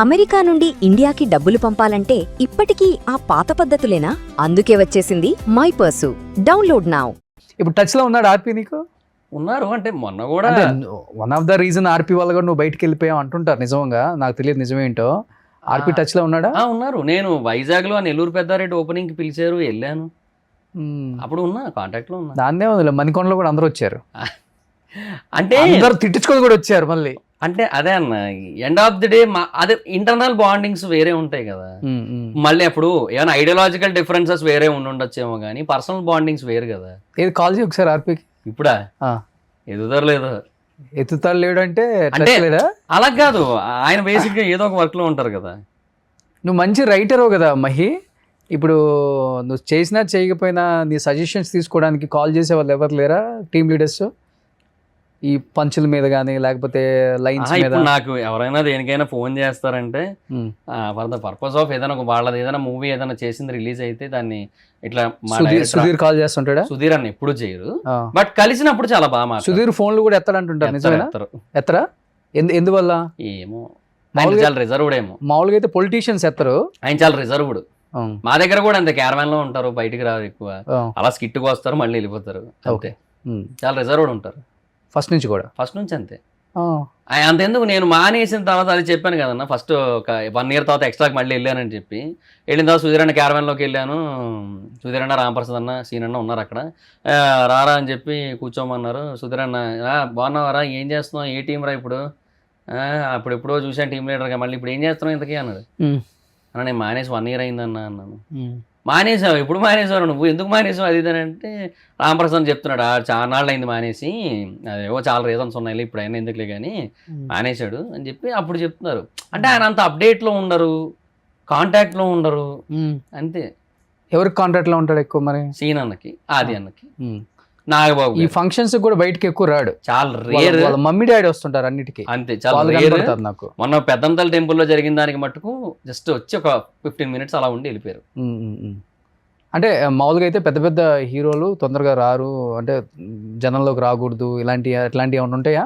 America నుండి ఇండియాకి డబ్బులు పంపాలంటే ఇప్పటికీ ఆ పాత పద్ధతులేనా? అందుకే వచ్చేసింది మై పర్సు. Download now. ఇప్పుడు టచ్ లో ఉన్నాడు ఆర్పి నీకు? ఉన్నారు అంటే మొన్న కూడా వన్ ఆఫ్ ద రీజన్ ఆర్పి వల్ల కూడా నువ్వు బయటకు వెళ్ళిపోయావు అంటుంటారు. నిజంగా నాకు తెలియదు నిజమేంటో. ఆర్పి టచ్ లో ఉన్నాడా? ఉన్నారు. నేను వైజాగ్ లో నెల్లూరు పెద్దారెడ్డి ఓపెనింగ్ కి పిలిచారు, వెళ్ళాను. అప్పుడు ఉన్నా, కాంటాక్ట్ లో ఉన్నా. దాన్నే ఉంది. మణికొండలో కూడా అందరూ వచ్చారు. అంటే అందరూ తిట్టించుకొని కూడా వచ్చారు మళ్ళీ. అంటే అదే అన్న, ఎండ్ ఆఫ్ ది డే అదే ఇంటర్నల్ బాండింగ్స్ వేరే ఉంటాయి కదా. మళ్ళీ అప్పుడు ఏమైనా ఐడియాలజికల్ డిఫరెన్సెస్ వేరే ఉండొచ్చేమో కానీ పర్సనల్ బాండింగ్స్ వేరు కదా. ఏది కాల్ చేయి ఒకసారి ఆర్పికి. ఇప్పుడా ఎదుగుదరలేదు, ఎత్తుతాడు లేడు అంటే లేదా? అలా కాదు, ఆయన బేసిక్ గా ఏదో ఒక వర్క్ లో ఉంటారు కదా. నువ్వు మంచి రైటరు కదా మహి. ఇప్పుడు నువ్వు చేసినా చేయకపోయినా నీ సజెషన్స్ తీసుకోవడానికి కాల్ చేసే వాళ్ళు ఎవరు లేరా టీమ్ లీడర్స్? ఈ పంచుల మీద కానీ లేకపోతే లైన్స్ మీద? ఇప్పుడు నాకు ఎవరైనా దేనికైనా ఫోన్ చేస్తారంటే ఫర్ ద పర్పస్ ఆఫ్ ఏదైనా వాళ్ళది ఏదైనా మూవీ ఏదైనా చేసింది రిలీజ్ అయితే దాన్ని ఇట్లా సుధీర్ కాల్ చేస్తుంటాడా? సుధీర్ అన్న ఎప్పుడు చేయరు, బట్ కలిసినప్పుడు చాలా బాగా. సుధీర్ ఫోన్లు కూడా ఎత్తాడంటుంటారు, నిజమేనా? ఎత్తరా? ఎందువల్ల ఏమో, చాలా రిజర్వ్డ్ ఏమో. మామూలుగా అయితే పొలిటీషియన్స్ ఎత్తరు, ఆయన చాలా రిజర్వ్డ్. మా దగ్గర కూడా అంతే, క్యారవాన్ లో ఉంటారు, బయటికి రారు ఎక్కువ. అలా స్కిట్కి వస్తారు మళ్ళీ వెళ్ళిపోతారు, ఓకే. చాలా రిజర్వ్డ్ ఉంటారు ఫస్ట్ నుంచి కూడా. ఫస్ట్ నుంచి అంతే. అంతెందుకు, నేను మానేసిన తర్వాత అది చెప్పాను కదన్నా, ఫస్ట్ ఒక 1 year తర్వాత ఎక్స్ట్రాకి మళ్ళీ వెళ్ళానని చెప్పి. వెళ్ళిన తర్వాత సుధీరన్న క్యారవాన్లోకి వెళ్ళాను. సుధీరన్న, రామప్రసాద్ అన్న, సీనన్న ఉన్నారు అక్కడ. రారా అని చెప్పి కూర్చోమన్నారు. సుధీరన్న, బాగున్నావారా, ఏం చేస్తున్నావు, ఏ టీం రా ఇప్పుడు? అప్పుడు ఎప్పుడో చూసాను టీం లీడర్గా, మళ్ళీ ఇప్పుడు ఏం చేస్తున్నావు ఇంతకీ అన్నాడు. అన్న నేను మానేసి 1 year అయిందన్నా అన్నాను. మానేసావు? ఎప్పుడు మానేసావు నువ్వు, ఎందుకు మానేసావు అది ఇది అంటే రామప్రసాద్ చెప్తున్నాడు, చాలా నాళ్ళు అయింది మానేసి, అదేవో చాలా రీజన్స్ ఉన్నాయి, ఇప్పుడు అయినా ఎందుకులే కానీ మానేశాడు అని చెప్పి అప్పుడు చెప్తున్నారు. అంటే ఆయన అంత అప్డేట్లో ఉండరు, కాంటాక్ట్లో ఉండరు అంతే. ఎవరికి కాంటాక్ట్లో ఉంటాడు ఎక్కువ మరి? సీన్ అన్నకి, ఆది అన్నకి, నాగబాబు. ఈ ఫంక్షన్స్ కూడా బయటకి ఎక్కువ రాడు, చాలా రేర్. మమ్మీ డాడీ వస్తుంటారు అన్నిటికీ, అంతే, చాలా రేర్. నాకు మొన్న పెద్దంతల టెంపుల్లో జరిగిన దానికి మట్టుకు జస్ట్ వచ్చి ఒక 15 minutes అలా ఉండి వెళ్ళిపోయారు. అంటే మామూలుగా అయితే పెద్ద పెద్ద హీరోలు తొందరగా రారు, అంటే జనంలోకి రాకూడదు, ఇలాంటివి ఏమన్నా ఉంటాయా?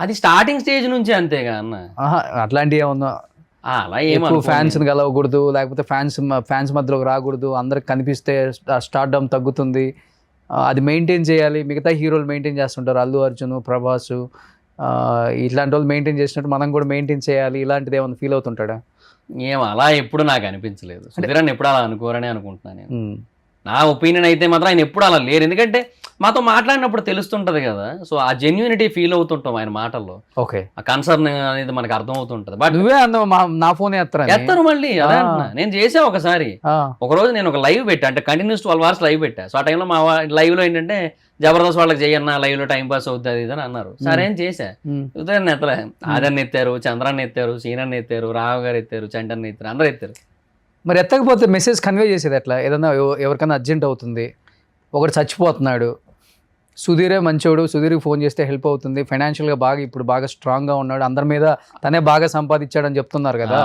అది స్టార్టింగ్ స్టేజ్ నుంచి అంతేగా అన్న. అట్లాంటివి ఏమన్నా? అలా ఎక్కువ ఫ్యాన్స్ కలవకూడదు, లేకపోతే ఫ్యాన్స్ మధ్యలోకి రాకూడదు, అందరికి కనిపిస్తే స్టార్డమ్ తగ్గుతుంది, అది మెయింటైన్ చేయాలి. మిగతా హీరోలు మెయింటైన్ చేస్తుంటారు, అల్లు అర్జున్, ప్రభాస్, ఇట్లాంటి వాళ్ళు మెయింటైన్ చేసినట్టు మనం కూడా మెయింటైన్ చేయాలి. ఇలాంటిది ఏమైనా ఫీల్ అవుతుంటాడా? ఏం అలా ఎప్పుడు నాకు అనిపించలేదు. సుధీరన్ ఎప్పుడు అలా అనుకోరని అనుకుంటున్నాను నేను. నా ఒపీనియన్ అయితే మాత్రం ఆయన ఎప్పుడు అలా లేరు, ఎందుకంటే మాతో మాట్లాడినప్పుడు తెలుస్తుంటది కదా. సో ఆ జెన్యూనిటీ ఫీల్ అవుతుంటాం ఆయన మాటల్లో. ఓకే, ఆ కన్సర్న్ అనేది మనకు అర్థం అవుతుంటది. బట్ నువ్వే నా ఫోన్ ఎత్తారు మళ్ళీ. అదే అంటున్నా, నేను చేసా ఒకసారి. ఒక రోజు నేను ఒక లైవ్ పెట్టా, అంటే కంటిన్యూస్ 12 hours లైవ్ పెట్టా. సో ఆ టైంలో మా లైవ్ లో ఏంటంటే జబర్దస్త్ వాళ్ళకి చేయన్నా లైవ్ లో టైం పాస్ అవుతుంది అది అని అన్నారు. సరే అని చేశా. ఉదయం ఎత్తలే, ఆదర్ని ఎత్తారు, చంద్రాన్ని ఎత్తారు, సీనన్ని ఎత్తారు, రావు గారు ఎత్తారు, చంటన్ని ఎత్తారు, అందరూ ఎత్తారు. మరి ఎత్తకపోతే మెసేజ్ కన్వే చేసేది ఎట్లా? ఏదన్నా ఎవరికైనా అర్జెంట్ అవుతుంది, ఒకటి చచ్చిపోతున్నాడు, సుధీరే మంచోడు, సుధీర్కి ఫోన్ చేస్తే హెల్ప్ అవుతుంది, ఫైనాన్షియల్గా ఇప్పుడు బాగా స్ట్రాంగ్గా ఉన్నాడు, అందరి మీద తనే బాగా సంపాదించాడని చెప్తున్నారు కదా.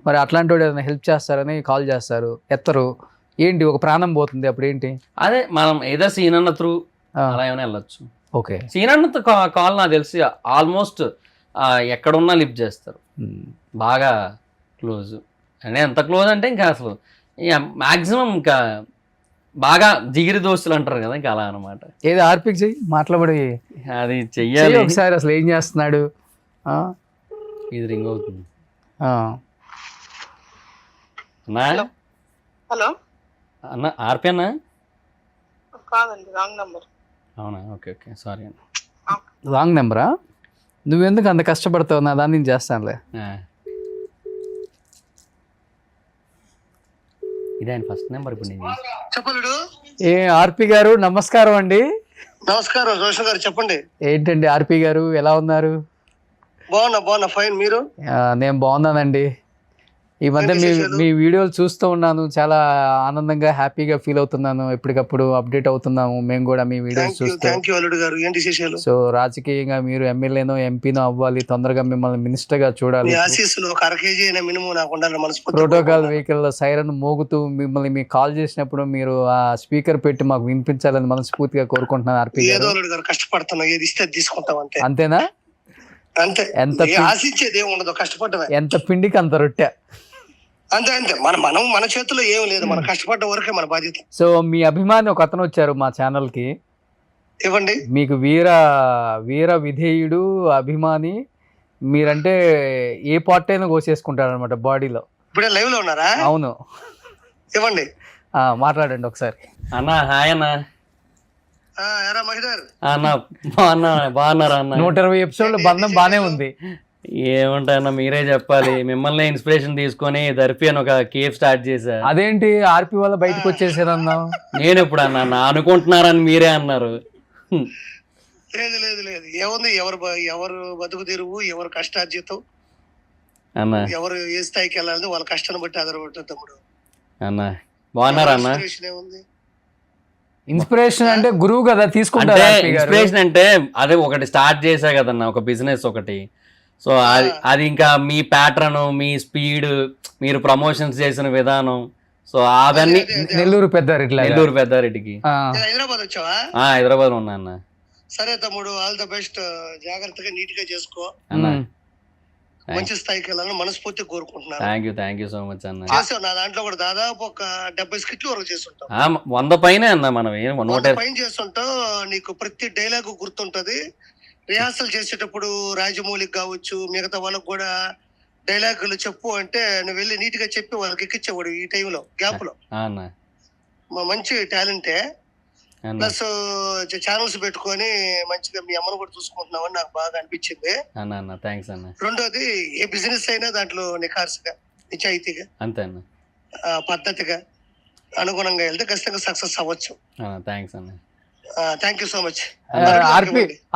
మరి అట్లాంటి వాడు ఏదైనా హెల్ప్ చేస్తారని కాల్ చేస్తారు, ఎత్తరు, ఏంటి ఒక ప్రాణం పోతుంది, అప్పుడు ఏంటి? అదే మనం ఏదో సీనన్న త్రూ అలా ఏమైనా వెళ్ళొచ్చు. ఓకే, సీనన్నతో కాల్ నాకు తెలిసి ఆల్మోస్ట్ ఎక్కడున్నా లిఫ్ట్ చేస్తారు, బాగా క్లోజ్. అంటే ఎంత క్లోజ్ అంటే ఇంకా అసలు మ్యాక్సిమం ఇంకా బాగా జిగిరి దోస్తులు అంటారు కదా, ఇంకా అలా అనమాట. ఏది ఆర్పిక్ చెయ్యి, మాట్లాడి అది చెయ్యాలి ఒకసారి. అసలు ఏం చేస్తున్నాడు? ఇది రింగ్ అవుతుంది. హలో అన్న, ఆర్పి అన్న? కాదండి, రాంగ్ నంబర్. అవునా, ఓకే ఓకే, సారీ అన్న. రాంగ్ నెంబరా? నువ్వెందుకు అంత కష్టపడతావు? నా దాన్ని నేను చేస్తానులే. ఇది ఆయన ఫస్ట్ నెంబర్. ఇప్పుడు నేను చెప్పలుడు. ఏ ఆర్పి గారు, నమస్కారం అండి. నమస్కారం రోషన్ గారు, చెప్పండి. ఏంటండి ఆర్పి గారు, ఎలా ఉన్నారు? బాగున్నా ఫైన్. మీరు? నేను బాగున్నానండి. ఈ మధ్య మీ వీడియోలు చూస్తూ ఉన్నాను, చాలా ఆనందంగా హ్యాపీగా ఫీల్ అవుతున్నాను. ఎప్పటికప్పుడు అప్డేట్ అవుతున్నాము మేము కూడా మీ వీడియోస్ చూస్తూ. సో రాజకీయంగా మీరు ఎమ్మెల్యేనో ఎంపీనో అవ్వాలి, తొందరగా మిమ్మల్ని మినిస్టర్ గా చూడాలి. ప్రోటోకాల్ వెహికల్ సైరన్ మోగుతూ మిమ్మల్ని మీకు కాల్ చేసినప్పుడు మీరు ఆ స్పీకర్ పెట్టి మాకు వినిపించాలని మనస్ఫూర్తిగా కోరుకుంటున్నాను. ఆర్పి గారు కష్టపడుతున్నా, ఏది ఇస్తే తీసుకుంటాం అంతే. అంతేనా? అంతే. ఎంత ఆశించేది ఏమి ఉండదు, కష్టపడమే. ఎంత పిండికి అంత రొట్టె. అంతే అంతే. మన చేతుల్లో ఏం లేదు, మనం కష్టపడ్డ వరకే మన బాధ్యత. సో మీ అభిమాని ఒక అతను వచ్చారు మా ఛానల్ కి. ఇవ్వండి. మీకు వీర విధేయుడు అభిమాని, మీరంటే ఏ పార్ట్ అయినా కోసేసుకుంటారు అనమాట బాడీలో. ఇప్పుడే లైవ్ లో ఉన్నారా? అవును. ఇవ్వండి. మాట్లాడండి ఒకసారి. అన్న హాయ్ అన్న. ఎరా మహిళర్ అన్న బాగున్నారా అన్న? 120 ఎపిసోడ్లు బంధం బానే ఉంది. ఏమంటాయన్న మీరే చెప్పాలి. మిమ్మల్ని ఇన్స్పిరేషన్ తీసుకొని దర్పి అని ఒక కేఫ్ స్టార్ట్ చేశా. అదేంటి ఆర్పి వల్ల బయటకు వచ్చేసారన్నావు? నేను ఎప్పుడు అన్నా అనుకుంటున్నారని మీరే అన్నారు. లేదు లేదు లేదు, ఏముంది, ఎవరు బతుకు తెరువు, ఎవరు కష్టార్జితం, అన్న ఎవరు ఏ స్థాయికి వెళ్ళాలని వాళ్ళ కష్టాన్ని బట్టి ఆధారపడుతుంది తమ్ముడు. అన్న బాగున్నారా అన్న? ఏముంది ఇన్స్పిరేషన్ అంటే గురువు కదా అంటే తీసుకుంటారు. ఇన్స్పిరేషన్ అంటే అదే ఒకటి స్టార్ట్ చేశా కదన్న, ఒక బిజినెస్ ఒకటి. సో అది ఇంకా మీ ప్యాటర్న్, మీ స్పీడ్, మీరు ప్రమోషన్స్ చేసిన విధానం, సో అవన్నీ నెల్లూరు పెద్దారెడ్డికి. హైదరాబాద్ వచ్చావా? హైదరాబాద్ ఉన్నా అన్న. సరే తమ్ముడు, ఆల్ ద బెస్ట్. జాగ్రత్తగా నీట్ గా చేసుకో, అన్న మంచి స్థాయికి వెళ్ళాలని మనస్ఫూర్తి కోరుకుంటున్నాను. థ్యాంక్ యూ సో మచ్ అన్న. చేసావు, నా దాంట్లో కూడా దాదాపు ఒక 70 స్కిట్లు వరకు చేస్తుంటాం. 100 పైనే అన్న. మనం 100 పైన చేస్తుంటావు. నీకు ప్రతి డైలాగు గుర్తుంటది. రిహార్సల్ చేసేటప్పుడు రాజమౌళికి కావచ్చు, మిగతా వాళ్ళకు కూడా డైలాగులు చెప్పు అంటే నువ్వు వెళ్ళి నీట్ గా చెప్పి వాళ్ళకి ఎక్కించేవాడు ఈ టైంలో, గ్యాప్ లో. మంచి టాలెంటే. ప్లస్ ఛానల్స్ పెట్టుకొని మంచిగా మీ అమ్మను కూడా చూసుకుంటున్నావని నాకు బాగా అనిపించింది. రెండోది, ఏ బిజినెస్ అయినా దాంట్లో నిఖార్సుగా, నిజాయితీగా, అంతే అన్న, పద్ధతిగా, అనుగుణంగా వెళ్తే ఖచ్చితంగా సక్సెస్ అవ్వచ్చు. Thank you so much.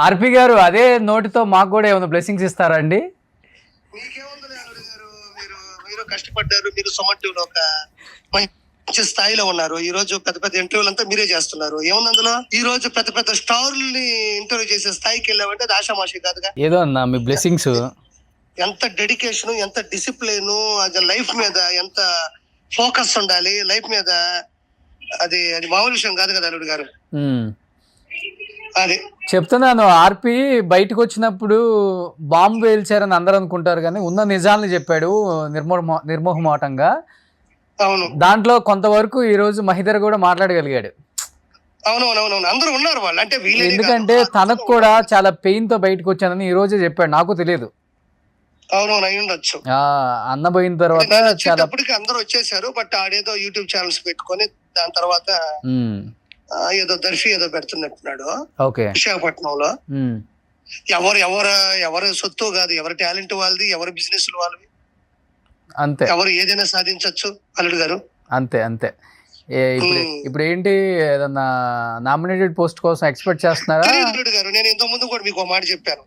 RP గారు, అదే నోటితో మాకు కూడా ఏమైనా బ్లెస్సింగ్స్ ఇస్తారా అండి? మీకేముంది గారు, మీరు కష్టపడ్డారు. మీరు సొమటివ్ లో ఒక మంచి స్థాయిలో ఉన్నారు. ఈ రోజు పెద్ద పెద్ద ఇంటర్వ్యూలు అంతా మీరే చేస్తున్నారు. ఏముంది అందులో? ఈ రోజు పెద్ద పెద్ద స్టార్లని ఇంటర్వ్యూ చేసే స్థాయికి వెళ్ళామంటే అది ఆషామాషి కాదుగా. ఏదో అన్న మీ బ్లెస్సింగ్స్. ఎంత డెడికేషన్, ఎంత డిసిప్లిన్, అది లైఫ్ మీద ఎంత ఫోకస్ ఉండాలి, లైఫ్ మీద. అది మామూలు విషయం కాదు కదా అల్లుడు గారు. అది చెప్తున్నాను. ఆర్పి బయటకు వచ్చినప్పుడు బాంబు పేల్చారని అందరూ అనుకుంటారు, కానీ ఉన్న నిజాల్ని చెప్పాడు నిర్మోహమాటంగా. అవును, దాంట్లో కొంతవరకు ఈ రోజు మహిధర్ కూడా మాట్లాడగలిగాడు. అవునవునవును, అందరూ ఉన్నారు వాళ్ళు. అంటే ఎందుకంటే తనకు కూడా చాలా పెయిన్ తో బయటకు వచ్చానని ఈ రోజే చెప్పాడు. నాకు తెలియదు. అవునవును, అయి ఉండొచ్చు. అన్న పోయిన తర్వాత చాలా అందరూ వచ్చేసారు. బట్ ఆడేదో యూట్యూబ్ ఛానల్స్ పెట్టుకొని దాని తర్వాత ఏదో దర్శి ఏదో పెడుతున్నట్టున్నాడు విశాఖపట్నంలో. ఎవరు సొత్తు కాదు, ఎవరి టాలెంట్ వాళ్ళది, ఎవరి బిజినెస్ వాళ్ళవి. అంతే, ఎవరు ఏదైనా సాధించవచ్చు అల్లుడు గారు. అంతే అంతే. ఇప్పుడు ఏంటి, ఏదన్నా నామినేటెడ్ పోస్ట్ కోసం ఎక్స్పెక్ట్ చేస్తున్నారా? అల్లుడు గారు, నేను ఇంతకు ముందు కూడా మీకు ఒక మాట చెప్పాను.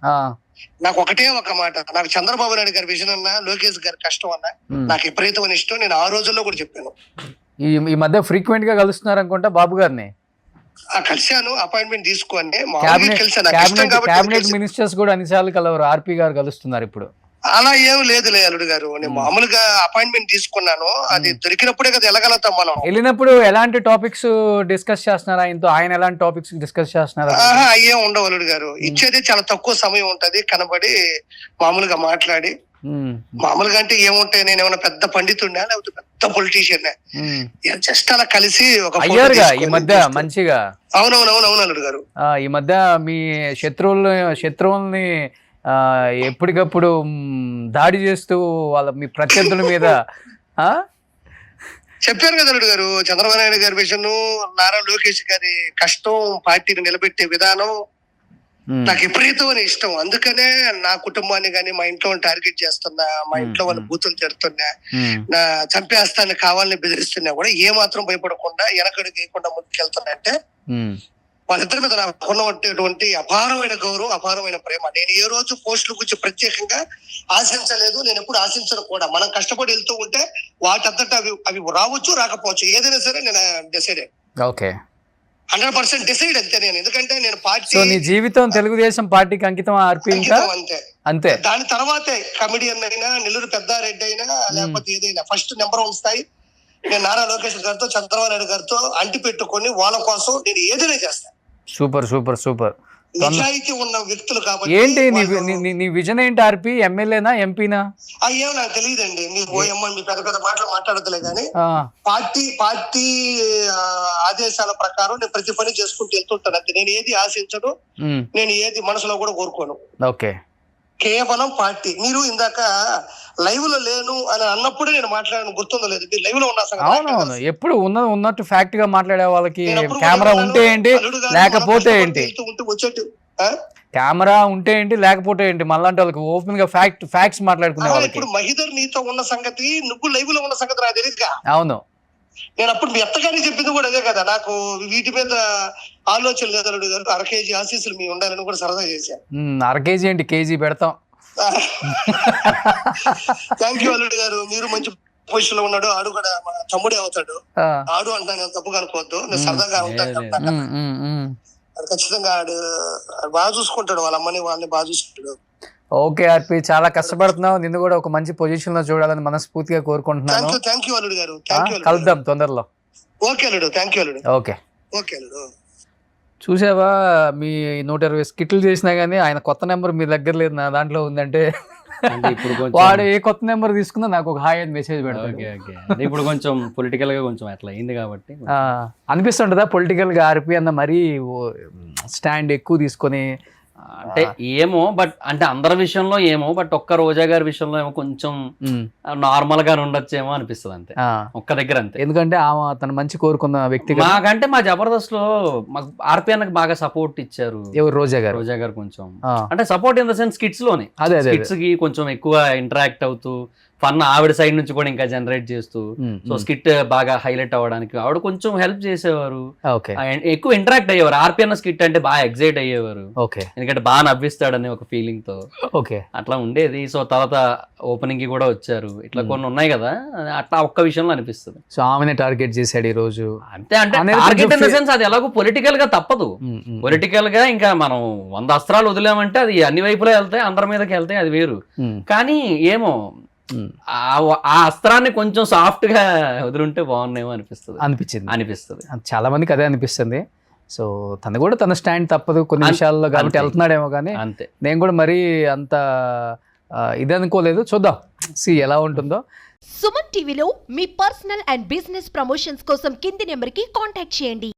నాకు ఒకటే ఒక మాట, నాకు చంద్రబాబు నాయుడు గారి విజన్ అన్నా, లోకేష్ గారి కష్టం అన్నా నాకు విపరీతమైన ఇష్టం. నేను ఆ రోజుల్లో కూడా చెప్పాను. ఈ మధ్య ఫ్రీక్వెంట్ గా కలుస్తున్నారు అనుకుంటా బాబు గారిని. కలిశాను, అపాయింట్మెంట్ తీసుకోండి. క్యాబినెట్ మినిస్టర్స్ కూడా అన్నిసార్లు కలవరు, ఆర్పి గారు కలుస్తున్నారు ఇప్పుడు. అలా ఏం లేదులే అల్లుడు గారు, నేను మామూలుగా అపాయింట్మెంట్ తీసుకున్నాను. అది దొరికినప్పుడే కదా వెళ్ళగలుగుతాం మనం. వెళ్ళినప్పుడు ఎలాంటి టాపిక్స్ డిస్కస్ చేస్తున్నారా ఆయనతో? ఆయన ఎలాంటి టాపిక్స్ డిస్కస్ చేస్తున్నారా? అయ్యే ఉండవు అల్లుడు గారు. ఇచ్చేది చాలా తక్కువ సమయం ఉంటది, కనబడి మామూలుగా మాట్లాడి. మామూలుగా అంటే ఏముంటాయి, నేను ఏమైనా పెద్ద పండితుడినా లేకపోతే పెద్ద పొలిటీషియన్? జస్ట్ అలా కలిసి ఒక ఈ మధ్య మంచిగా. అవునవునవును అల్లుడు గారు, ఈ మధ్య మీ శత్రువుల్ని ఎప్పటికప్పుడు దాడి చేస్తూ మీ ప్రత్యర్థుల మీద చెప్పారు కదా అల్లుడు గారు. చంద్రబాబు నాయుడు గారి విషయం, నారా లోకేష్ గారి కష్టం, పార్టీని నిలబెట్టే విధానం నాకు విపరీతమైన ఇష్టం. అందుకనే నా కుటుంబాన్ని గాని, మా ఇంట్లో టార్గెట్ చేస్తున్నా, మా ఇంట్లో వాళ్ళ బూతులు తిడుతున్నా, నా చంపేస్తాన్ని కావాలని బెదిరిస్తున్నా కూడా ఏ మాత్రం భయపడకుండా వెనకడుగు వేయకుండా ముందుకెళ్తున్నా. అంటే వాళ్ళిద్దరి మీద నాకు ఉన్నటువంటి అపారమైన గౌరవం, అపారమైన ప్రేమ. నేను ఏ రోజు పోస్టుల గురించి ప్రత్యేకంగా ఆశించలేదు, నేను ఎప్పుడు ఆశించను కూడా. మనం కష్టపడి వెళ్తూ ఉంటే వాటంతటా అవి రావచ్చు, రాకపోవచ్చు. ఏదైనా సరే నేను డిసైడ్ 100% డిసైడ్ అంతే నేను. ఎందుకంటే నేను పార్టీ, నీ జీవితం తెలుగుదేశం పార్టీకి అంకితం. అంతే అంతే. దాని తర్వాతే కమెడియన్ అయినా, నెల్లూరు పెద్దారెడ్డి అయినా, లేకపోతే ఏదైనా ఫస్ట్ నెంబర్ 1 స్థాయి నేను నారా లోకేష్ గారితో, చంద్రబాబు నాయుడు గారితో అంటి పెట్టుకొని వాళ్ళ కోసం నేను ఏదైనా చేస్తాను. Super super super. నిజాయితీ ఉన్న వ్యక్తులు కాబట్టి ఏంటి వాళ్ళు- నీ విజన్ ఏంటి ఆర్పి? ఎమ్మెల్యేనా ఎంపీనా? ఏమో నాకు తెలియదండి. మీరు ఓఎమ్మ మీ పెద్ద పెద్ద మాటలు మాట్లాడతలే కానీ ఆ, పార్టీ ఆదేశాల ప్రకారం నేను ప్రతి పని చేసుకుంటూ వెళ్తుంటాను. అంతే. నేను ఏది ఆశించను, ఉమ్, నేను ఏది మనసులో కూడా కోరుకోను. ఓకే. కేవలం పార్టీ. మీరు ఇందాక లైవ్ లో లేను అని అన్నప్పుడే నేను మాట్లాడాను, గుర్తుందో లేదు. మీరు లైవ్ లో ఉన్న సంగతి నాకు అవునవును, తెలుసు. ఎప్పుడు ఉన్నట్టు ఫ్యాక్ట్ గా మాట్లాడే వాళ్ళకి నేను అప్పుడు కెమెరా కూడా ఉంటే ఏంటి అల్లుడు గారు లేకపోతే మనం కష్టపడి ఏంటి, వెళ్తూ ఉంటూ వచ్చేట్టు ఆ? కెమెరా ఉంటే ఏంటి లేకపోతే ఏంటి, మళ్ళంటే వాళ్ళకి ఓపెన్ గా ఫ్యాక్ట్స్ మాట్లాడుకునే వాళ్ళకి. ఇప్పుడు మహిదర్ నీతో ఉన్న సంగతి, నువ్వు లైవ్ లో ఉన్న సంగతి నాకు తెలియదుగా. అవును. నేను అప్పుడు మీ అత్తగారి చెప్పింది కూడా అదే కదా. నాకు వీటి మీద ఆలోచన లేదు అల్లుడు గారు. 1/2 కేజీ ఆశీస్సులు మీ ఉండాలని కూడా సరదా చేశాను. 1/2 కేజీ ఏంటి, కేజీ పెడతాం. థ్యాంక్ యూ అల్లుడు గారు. మీరు మంచి పొజిషన్ లో ఉన్నాడు. ఆడు కూడా మా తమ్ముడే అవుతాడు. ఆ, ఆడు అంటాను, నేను తప్పుగా అనుకోవద్దు. నేను సరదాగా ఉంటాను లేదు. చెప్తాను. ఆడు ఖచ్చితంగా ఆడు బాగా చూసుకుంటాడు. వాళ్ళ అమ్మని వాళ్ళని బాగా చూసుకుంటాడు. ఓకే ఆర్పి, చాలా కష్టపడుతున్నావు. నిన్ను కూడా ఒక మంచి పొజిషన్ లో చూడాలని మనస్ఫూర్తిగా కోరుకుంటున్నాను. థ్యాంక్ యూ అల్లుడు గారు. థ్యాంక్ యూ కలుద్దాం తొందరలో. ఓకే అల్లుడు. థ్యాంక్ యూ అల్లుడు. ఓకే. ఓకే అల్లుడు. చూసావా, మీ 120 స్కిట్లు చేసినా గానీ ఆయన కొత్త నెంబర్ మీ దగ్గర లేదు, నా దాంట్లో ఉందంటే అంటే ఇప్పుడు కొంచెం వాడు ఏ కొత్త నెంబర్ తీసుకున్నా నాకు ఒక హాయ్ అని మెసేజ్ పెడతాడు. Okay okay. అంటే ఇప్పుడు కొంచెం పొలిటికల్ గా కొంచెం అట్లా అయింది కాబట్టి ఆ, అనిపిస్తుంటదా పొలిటికల్ గా ఆర్పి అన్న మరీ స్టాండ్ ఎక్కువ తీసుకొని? అంటే ఏమో, బట్ అంటే అందరి విషయంలో ఏమో, బట్ ఒక్క రోజా గారి విషయంలో ఏమో కొంచెం నార్మల్ గా ఉండొచ్చేమో అనిపిస్తుంది అంతే, ఒక్క దగ్గర అంతే. ఎందుకంటే ఆమె తన మంచి కోరుకున్న వ్యక్తి కదా. మాకంటే మా జబర్దస్త్ లో మాకు ఆర్పి అన్నకి బాగా సపోర్ట్ ఇచ్చారు ఎవరు? రోజా గారు. రోజా గారు కొంచెం ఆ, అంటే support in the sense skits లోనే, అదే అదే స్కిట్స్ కి కొంచెం ఎక్కువ ఇంటరాక్ట్ అవుతూ ఫన్ ఆవిడ సైడ్ నుంచి కూడా ఇంకా జనరేట్ చేస్తూ, సో స్కిట్ బాగా హైలైట్ అవ్వడానికి ఆవిడ కొంచెం హెల్ప్ చేసేవారు. ఓకే ఎక్కువ ఇంటరాక్ట్ అయ్యేవారు. ఆర్పి అన్న స్కిట్ అంటే బాగా ఎగ్జైట్ అయ్యేవారు, ఓకే ఎందుకంటే బాగా నవ్విస్తాడని ఒక ఫీలింగ్ తో ఓకే. అట్లా ఉండేది. సో తర్వాత ఓపెనింగ్ కి కూడా వచ్చారు. ఇట్లా కొన్ని ఉన్నాయి కదా, అట్లా ఒక్క విషయంలో అనిపిస్తుంది. సో ఆమెనే టార్గెట్ చేశాడు ఈ రోజు. అంతే, అంటే అనేది టార్గెట్ ఇన్ ద కొంచెం సెన్స్ అది ఎలాగో పొలిటికల్ గా తప్పదు. పొలిటికల్ గా ఇంకా మనం 100 అస్త్రాలు వదిలామంటే అది అన్ని వైపులా వెళ్తాయి, అందరి మీదకి వెళ్తాయి, అది వేరు. కానీ ఏమో ఆ అస్త్రాన్ని కొంచెం సాఫ్ట్ గా వదులుంటే బాగున్నాయేమో అనిపిస్తుంది. చాలా మందికి అదే అనిపిస్తుంది. సో తను కూడా తన స్టాండ్ తప్పదు కొన్ని విషయాల్లో కాబట్టి వెళ్తున్నాడేమో, కానీ అంతే. నేను కూడా మరీ అంత ఇది అనుకోలేదు. చూద్దాం ఎలా ఉంటుందో. సుమన్ టీవీలో మీ పర్సనల్ అండ్ బిజినెస్ ప్రమోషన్స్ కోసం కింది నెంబర్కి కాంటాక్ట్ చేయండి.